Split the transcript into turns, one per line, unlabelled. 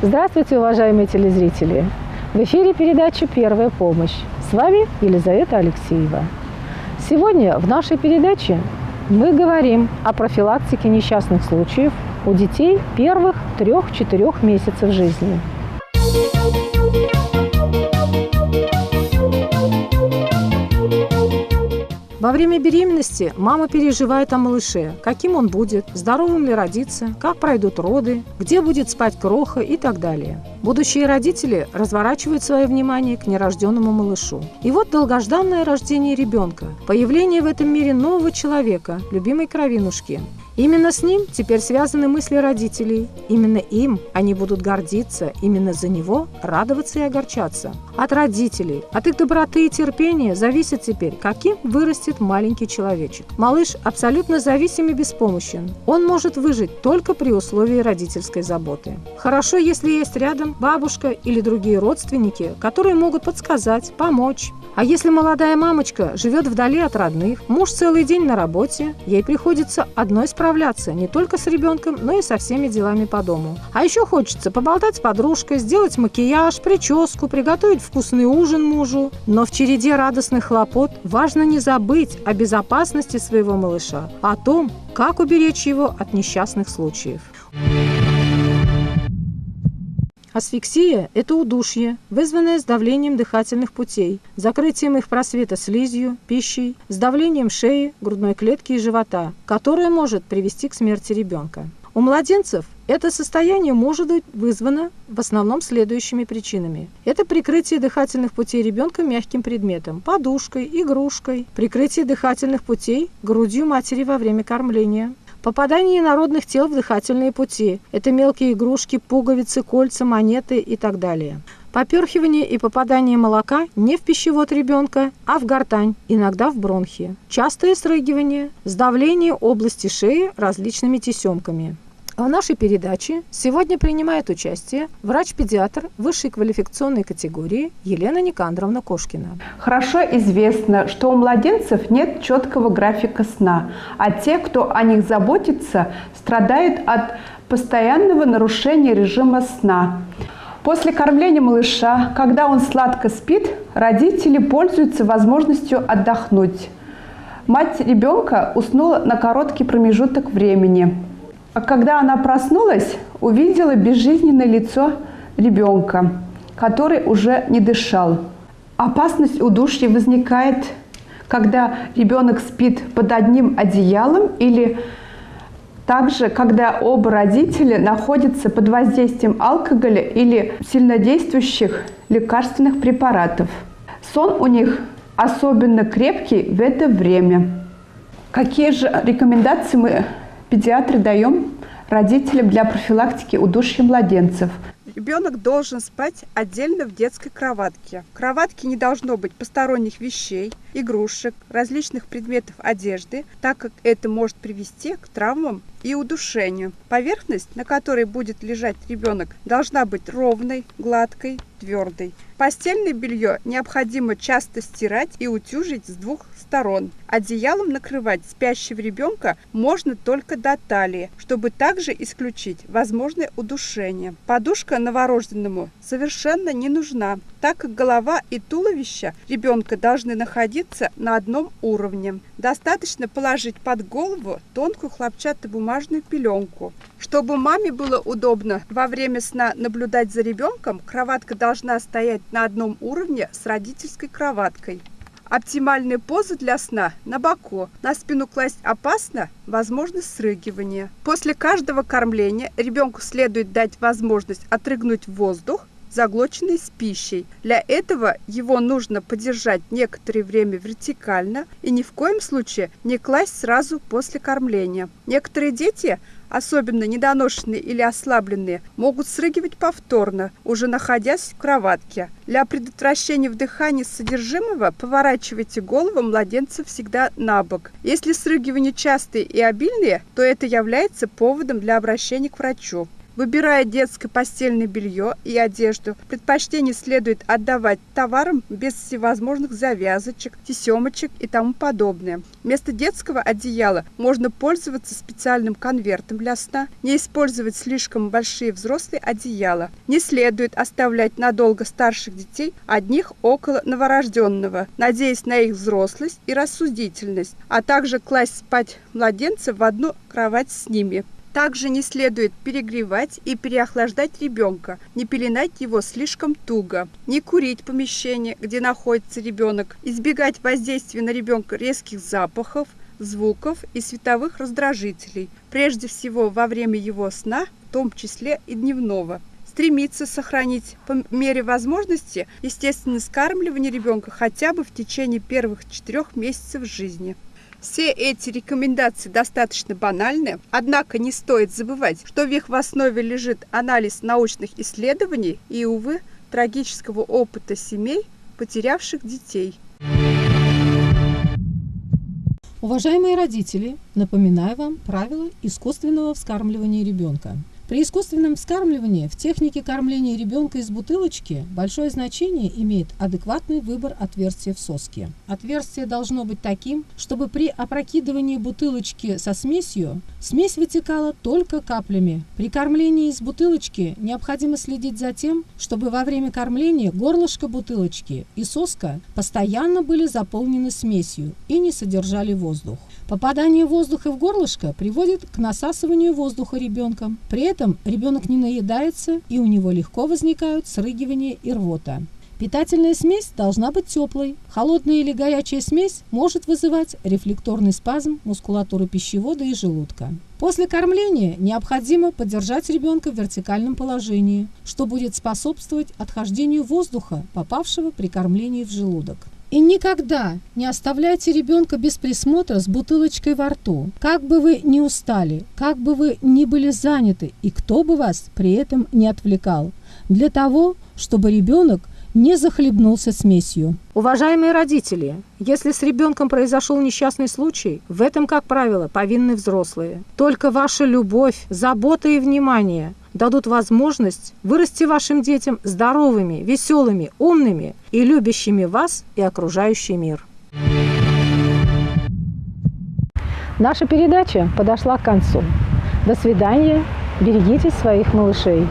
Здравствуйте, уважаемые телезрители! В эфире передача «Первая помощь». С вами Елизавета Алексеева. Сегодня в нашей передаче мы говорим о профилактике несчастных случаев у детей первых 3-4 месяцев жизни. Во время беременности мама переживает о малыше, каким он будет, здоровым ли родится, как пройдут роды, где будет спать кроха и так далее. Будущие родители разворачивают свое внимание к нерожденному малышу. И вот долгожданное рождение ребенка, появление в этом мире нового человека, любимой кровинушки. Именно с ним теперь связаны мысли родителей. Именно им они будут гордиться, именно за него радоваться и огорчаться. От родителей, от их доброты и терпения зависит теперь, каким вырастет маленький человечек. Малыш абсолютно зависим и беспомощен. Он может выжить только при условии родительской заботы. Хорошо, если есть рядом бабушка или другие родственники, которые могут подсказать, помочь. А если молодая мамочка живет вдали от родных, муж целый день на работе, ей приходится одной справляться не только с ребенком, но и со всеми делами по дому. А еще хочется поболтать с подружкой, сделать макияж, прическу, приготовить вкусный ужин мужу. Но в череде радостных хлопот важно не забыть о безопасности своего малыша, о том, как уберечь его от несчастных случаев. Асфиксия – это удушье, вызванное сдавлением дыхательных путей, закрытием их просвета слизью, пищей, сдавлением шеи, грудной клетки и живота, которое может привести к смерти ребенка. У младенцев это состояние может быть вызвано в основном следующими причинами. Это прикрытие дыхательных путей ребенка мягким предметом, подушкой, игрушкой, прикрытие дыхательных путей грудью матери во время кормления, попадание инородных тел в дыхательные пути – это мелкие игрушки, пуговицы, кольца, монеты и так далее. Поперхивание и попадание молока не в пищевод ребенка, а в гортань, иногда в бронхи. Частое срыгивание, сдавление области шеи различными тесемками. В нашей передаче сегодня принимает участие врач-педиатр высшей квалификационной категории Елена Никандровна Кошкина.
Хорошо известно, что у младенцев нет четкого графика сна, а те, кто о них заботится, страдают от постоянного нарушения режима сна. После кормления малыша, когда он сладко спит, родители пользуются возможностью отдохнуть. Мать ребенка уснула на короткий промежуток времени. А когда она проснулась, увидела безжизненное лицо ребенка, который уже не дышал. Опасность удушья возникает, когда ребенок спит под одним одеялом или также, когда оба родителя находятся под воздействием алкоголя или сильнодействующих лекарственных препаратов. Сон у них особенно крепкий в это время. Какие же рекомендации мы, педиатры, даем родителям для профилактики удушья младенцев?
Ребенок должен спать отдельно в детской кроватке. В кроватке не должно быть посторонних вещей, игрушек, различных предметов одежды, так как это может привести к травмам и удушению. Поверхность, на которой будет лежать ребенок, должна быть ровной, гладкой, твердой. Постельное белье необходимо часто стирать и утюжить с двух сторон. Одеялом накрывать спящего ребенка можно только до талии, чтобы также исключить возможное удушение. Подушка новорожденному совершенно не нужна, так как голова и туловище ребенка должны находиться на одном уровне. Достаточно положить под голову тонкую хлопчатобумажную пеленку. Чтобы маме было удобно во время сна наблюдать за ребенком, кроватка должна стоять на одном уровне с родительской кроваткой. Оптимальная поза для сна на боку. На спину класть опасно, возможно срыгивание. После каждого кормления ребенку следует дать возможность отрыгнуть воздух, заглоченный с пищей. Для этого его нужно подержать некоторое время вертикально и ни в коем случае не класть сразу после кормления. Некоторые дети, особенно недоношенные или ослабленные, могут срыгивать повторно, уже находясь в кроватке. Для предотвращения вдыхания содержимого поворачивайте голову младенца всегда на бок. Если срыгивания частые и обильные, то это является поводом для обращения к врачу. Выбирая детское постельное белье и одежду, предпочтение следует отдавать товарам без всевозможных завязочек, тесемочек и тому подобное. Вместо детского одеяла можно пользоваться специальным конвертом для сна, не использовать слишком большие взрослые одеяла. Не следует оставлять надолго старших детей одних около новорожденного, надеясь на их взрослость и рассудительность, а также класть спать младенца в одну кровать с ними. Также не следует перегревать и переохлаждать ребенка, не пеленать его слишком туго, не курить в помещении, где находится ребенок, избегать воздействия на ребенка резких запахов, звуков и световых раздражителей, прежде всего во время его сна, в том числе и дневного. Стремиться сохранить по мере возможности естественное скармливание ребенка хотя бы в течение первых 4 месяцев жизни. Все эти рекомендации достаточно банальны, однако не стоит забывать, что в их основе лежит анализ научных исследований и, увы, трагического опыта семей, потерявших детей.
Уважаемые родители, напоминаю вам правила искусственного вскармливания ребенка. При искусственном вскармливании в технике кормления ребенка из бутылочки большое значение имеет адекватный выбор отверстия в соске. Отверстие должно быть таким, чтобы при опрокидывании бутылочки со смесью смесь вытекала только каплями. При кормлении из бутылочки необходимо следить за тем, чтобы во время кормления горлышко бутылочки и соска постоянно были заполнены смесью и не содержали воздух. Попадание воздуха в горлышко приводит к насасыванию воздуха ребенком. При этом ребенок не наедается и у него легко возникают срыгивания и рвота. Питательная смесь должна быть теплой. Холодная или горячая смесь может вызывать рефлекторный спазм мускулатуры пищевода и желудка. После кормления необходимо поддержать ребенка в вертикальном положении, что будет способствовать отхождению воздуха, попавшего при кормлении в желудок. И никогда не оставляйте ребенка без присмотра с бутылочкой во рту. Как бы вы ни устали, как бы вы ни были заняты, и кто бы вас при этом не отвлекал, для того, чтобы ребенок не захлебнулся смесью. Уважаемые родители, если с ребенком произошел несчастный случай, в этом, как правило, повинны взрослые. Только ваша любовь, забота и внимание дадут возможность вырасти вашим детям здоровыми, веселыми, умными и любящими вас и окружающий мир. Наша передача подошла к концу. До свидания. Берегите своих малышей.